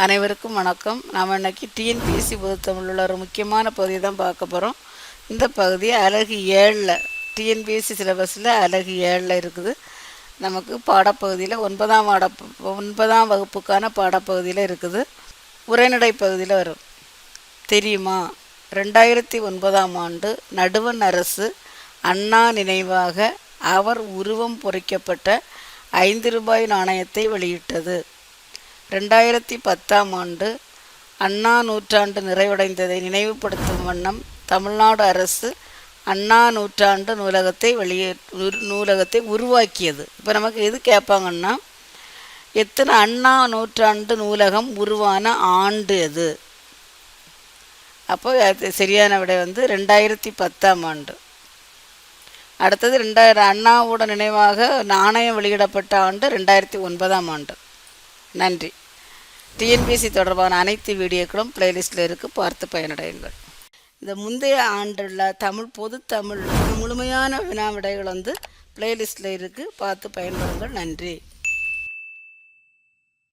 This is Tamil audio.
அனைவருக்கும் வணக்கம். நாம் இன்னைக்கு டிஎன்பிஎஸ்சி பொதுத்தமிழில் உள்ள ஒரு முக்கியமான பகுதியை தான் பார்க்க போகிறோம். இந்த பகுதி அலகு 7 டிஎன்பிஎஸ்சி சிலபஸில் அலகு 7 இருக்குது. நமக்கு பாடப்பகுதியில் 9ஆம் வகுப்புக்கான பாடப்பகுதியில் இருக்குது. உரைநடை பகுதியில் வரும். தெரியுமா, 2009ஆம் ஆண்டு நடுவண் அரசு அண்ணா நினைவாக அவர் உருவம் பொறிக்கப்பட்ட 5 ரூபாய் நாணயத்தை வெளியிட்டது. 2010ஆம் ஆண்டு அண்ணா நூற்றாண்டு நிறைவடைந்ததை நினைவுபடுத்தும் வண்ணம் தமிழ்நாடு அரசு அண்ணா நூற்றாண்டு நூலகத்தை உருவாக்கியது. இப்போ நமக்கு எது கேட்பாங்கன்னா, எத்தனை அண்ணா நூற்றாண்டு நூலகம் உருவான ஆண்டு எது? அப்போ சரியான விடை 2010ஆம் ஆண்டு. அடுத்தது 2000 அண்ணாவோட நினைவாக நாணயம் வெளியிடப்பட்ட ஆண்டு 2009ஆம் ஆண்டு. நன்றி. டிஎன்பிஎஸ்சி தொடர்பான அனைத்து வீடியோக்களும் பிளேலிஸ்டில் இருக்குது, பார்த்து பயனடையுங்கள். இந்த முந்தைய ஆண்டுள்ள பொதுத்தமிழ் முழுமையான வினா விடைகள் பிளேலிஸ்டில் இருக்குது, பார்த்து பயன்படுங்கள். நன்றி.